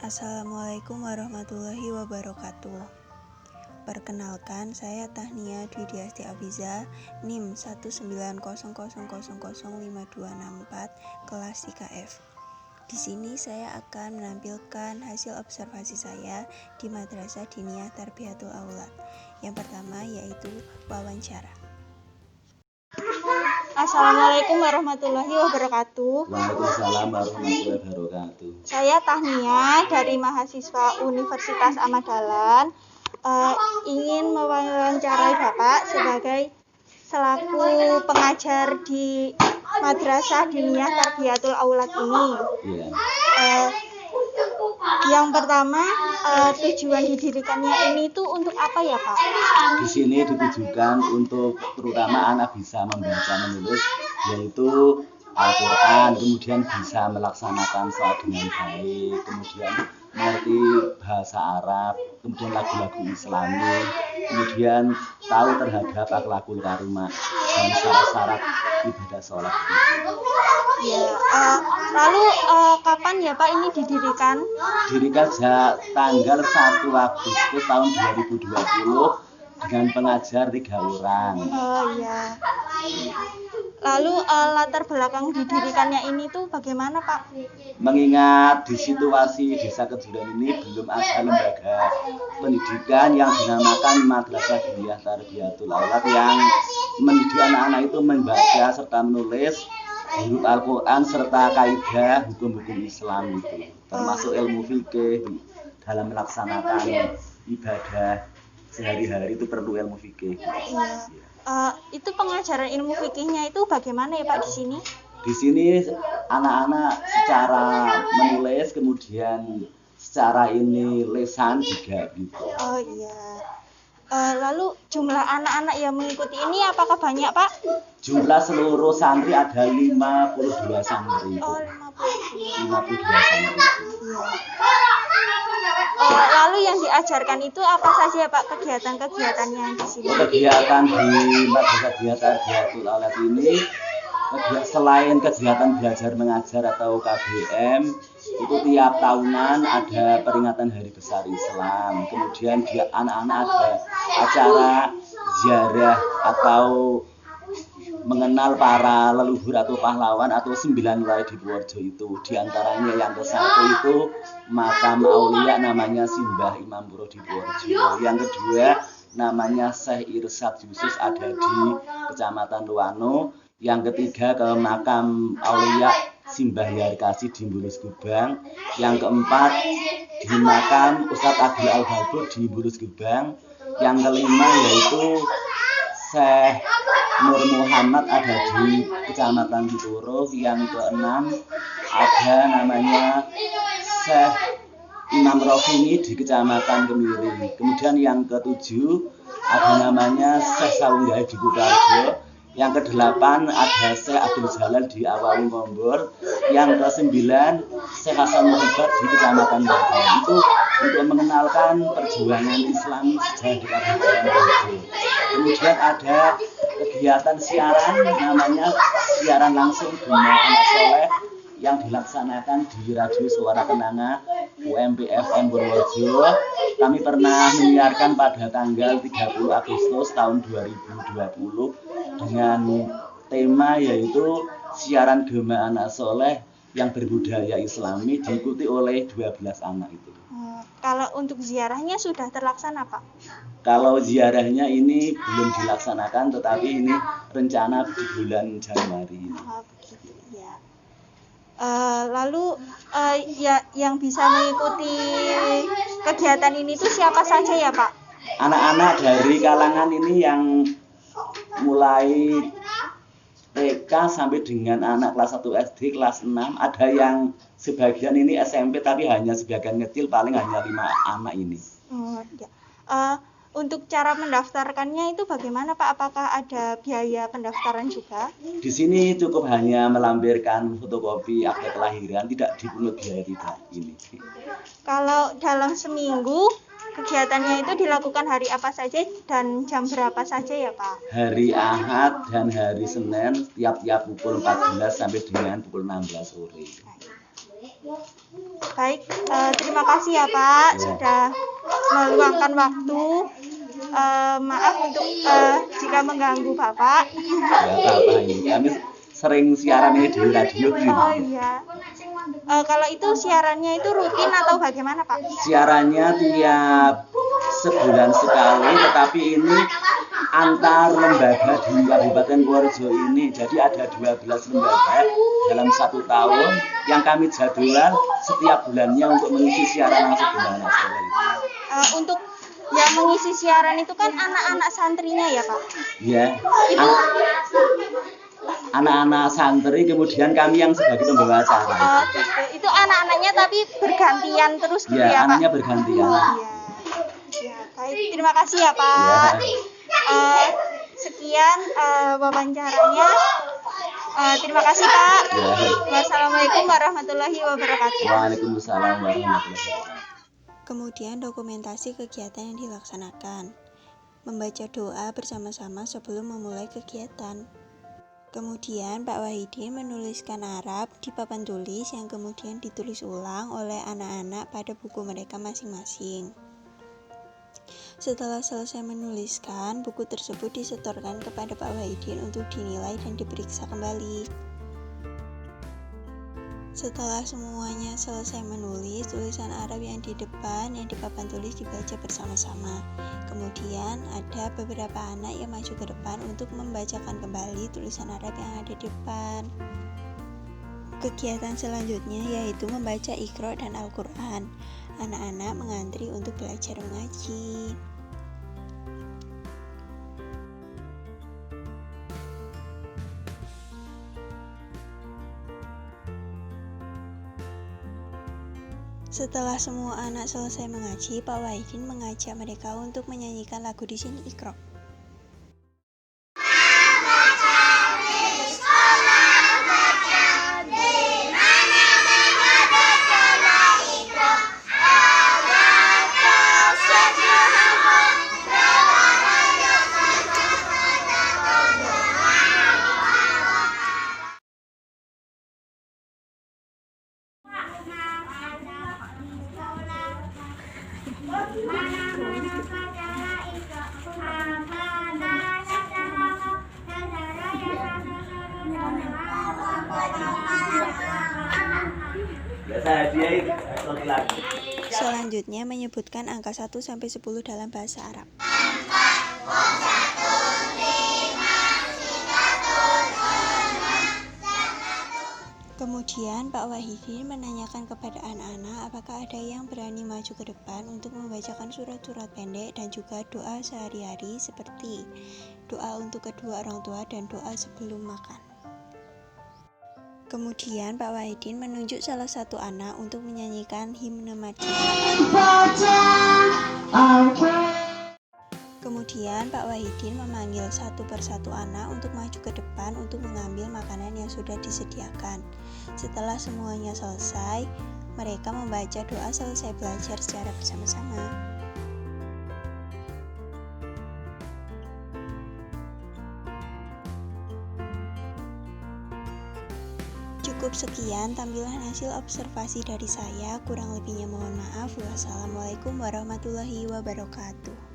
Assalamualaikum warahmatullahi wabarakatuh. Perkenalkan, saya Tahnia Dwi Diasti Afiza, NIM 19000005264, kelas IKF. Di sini saya akan menampilkan hasil observasi saya di Madrasah Diniyah Tarbiyatul Aulad. Yang pertama yaitu wawancara. Assalamualaikum warahmatullahi wabarakatuh. Waalaikumsalam warahmatullahi wabarakatuh. Saya Tahnia dari mahasiswa Universitas Ahmad Dahlan. Ingin mewawancarai Bapak sebagai selaku pengajar di Madrasah Diniyah Tarbiyatul Aulad ini. Yang pertama, tujuan didirikannya ini tuh untuk apa ya Pak? Di sini ditujukan untuk terutama anak bisa membaca menulis, yaitu Al-Quran, kemudian bisa melaksanakan sholat dengan baik, kemudian mengerti bahasa Arab, kemudian lagu-lagu Islami, kemudian tahu terhadap akhlakul karimah dan syarat-syarat ibadah sholat. Lalu kapan ya Pak ini didirikan? Didirikan sejak tanggal 1 Agustus tahun 2020 dengan pengajar 3 orang. Oh iya. Lalu latar belakang didirikannya ini tuh bagaimana Pak? Mengingat di situasi desa Kejuran ini belum ada lembaga pendidikan yang dinamakan Madrasah Diniyah Tarbiyatul Aulad yang mendidik anak-anak itu membaca serta menulis huruf Al-Quran serta kaidah hukum-hukum Islam itu, termasuk ilmu fikih. Dalam melaksanakan ibadah sehari-hari itu perlu ilmu fikih. Itu pengajaran ilmu fikihnya itu bagaimana ya Pak di sini? Di sini anak-anak secara menulis, kemudian secara ini lisan juga gitu. Oh iya. Lalu jumlah anak-anak yang mengikuti ini apakah banyak Pak? Jumlah seluruh santri ada 52 santri. Oh, 52 santri. Lalu yang diajarkan itu apa saja Pak kegiatan-kegiatannya di sini? Kegiatan di Madrasah Diniyah Tarbiyatul Aulad ini, selain kegiatan belajar mengajar atau KBM, itu tiap tahunan ada peringatan Hari Besar Islam. Kemudian di anak-anak ada acara ziarah atau mengenal para leluhur atau pahlawan atau 9 wilayah di Purworejo itu. Di antaranya yang ke-1 itu makam aulia namanya Simbah Imam Puro di Purworejo. Yang kedua namanya Syekh Irsad Yusuf ada di Kecamatan Luwano. Yang ketiga ke makam aulia Simbah Yarkasi di Bulus Gebang. Yang keempat di makam Ustadz Abdul Al-Balbur di Bulus Gebang. Yang kelima yaitu Syekh Nur Muhammad ada di Kecamatan Pituro. Yang keenam ada namanya Syekh Imam Rofini di Kecamatan Kemiri. Kemudian yang ketujuh ada namanya Syekh Saunggahe di Kutarjo. Yang ke-8 ada Syekh Abdul Jalal di Awawi Ngombor. Yang ke-9 Syekh Hasan Muhammad di Kecamatan Bagan. Itu untuk mengenalkan perjuangan Islam sejarah di Kabupaten Purworejo. Kemudian ada kegiatan siaran namanya siaran langsung dengan anak soleh yang dilaksanakan di Radio Suara Kenanga UMP FM Purworejo. Kami pernah menyiarkan pada tanggal 30 Agustus tahun 2020 dengan tema yaitu siaran gema anak soleh yang berbudaya Islami, diikuti oleh 12 anak itu. Kalau untuk ziarahnya sudah terlaksana Pak? Kalau ziarahnya ini belum dilaksanakan, tetapi ini rencana di bulan Januari. Begitu ya. Lalu yang bisa mengikuti kegiatan ini tuh siapa saja ya Pak? Anak-anak dari kalangan ini yang mulai TK sampai dengan anak kelas 1 SD, kelas 6, ada yang sebagian ini SMP tapi hanya sebagian kecil, paling hanya 5 anak ini. Untuk cara mendaftarkannya itu bagaimana Pak? Apakah ada biaya pendaftaran juga? Di sini cukup hanya melampirkan fotokopi akte kelahiran, tidak dipungut biaya tidak ini. Kalau dalam seminggu kegiatannya itu dilakukan hari apa saja dan jam berapa saja ya Pak? Hari Ahad dan hari Senin tiap-tiap pukul 14 sampai dengan pukul 16 sore. Baik, terima kasih ya Pak sudah meluangkan waktu. Maaf untuk jika mengganggu Bapak. Ya apa ini, kami sering siaran ini di radio. Oh iya. Kalau itu siarannya itu rutin atau bagaimana Pak? Siarannya tiap sebulan sekali, tetapi ini antar lembaga di Kabupaten Purworejo ini. Jadi ada 12 lembaga dalam 1 tahun yang kami jadwalkan setiap bulannya untuk mengisi siaran langsung di mana sore itu. Untuk yang mengisi siaran itu kan anak-anak santrinya ya Pak? Ya. Itu Anak-anak santri, kemudian kami yang sebagai pembawa acara. gitu. Itu anak-anaknya tapi bergantian terus gitu ya Pak? Ya, anaknya bergantian. Iya. Ya, baik. Terima kasih ya Pak. Ya. Sekian wawancaranya. Terima kasih Pak. Ya. Wassalamualaikum warahmatullahi wabarakatuh. Waalaikumsalam warahmatullahi wabarakatuh. Kemudian dokumentasi kegiatan yang dilaksanakan. Membaca doa bersama-sama sebelum memulai kegiatan. Kemudian Pak Wahidin menuliskan Arab di papan tulis yang kemudian ditulis ulang oleh anak-anak pada buku mereka masing-masing. Setelah selesai menuliskan, buku tersebut disetorkan kepada Pak Wahidin untuk dinilai dan diperiksa kembali. Setelah semuanya selesai menulis, tulisan Arab yang di depan yang di papan tulis dibaca bersama-sama. Kemudian ada beberapa anak yang maju ke depan untuk membacakan kembali tulisan Arab yang ada di depan. Kegiatan selanjutnya yaitu membaca Iqra dan Al-Quran. Anak-anak mengantri untuk belajar mengaji. Setelah semua anak selesai mengaji, Pak Wahidin mengajak mereka untuk menyanyikan lagu di sini Iqra. Selanjutnya menyebutkan angka 1 sampai 10 dalam bahasa Arab. Kemudian Pak Wahidin menanyakan kepada anak-anak apakah ada yang berani maju ke depan untuk membacakan surat-surat pendek dan juga doa sehari-hari seperti doa untuk kedua orang tua dan doa sebelum makan. Kemudian Pak Wahidin menunjuk salah satu anak untuk menyanyikan himne Madinah. Kemudian Pak Wahidin memanggil satu persatu anak untuk maju ke depan untuk mengambil makanan yang sudah disediakan. Setelah semuanya selesai, mereka membaca doa selesai belajar secara bersama-sama. Cukup sekian tampilan hasil observasi dari saya, kurang lebihnya mohon maaf. Wassalamualaikum warahmatullahi wabarakatuh.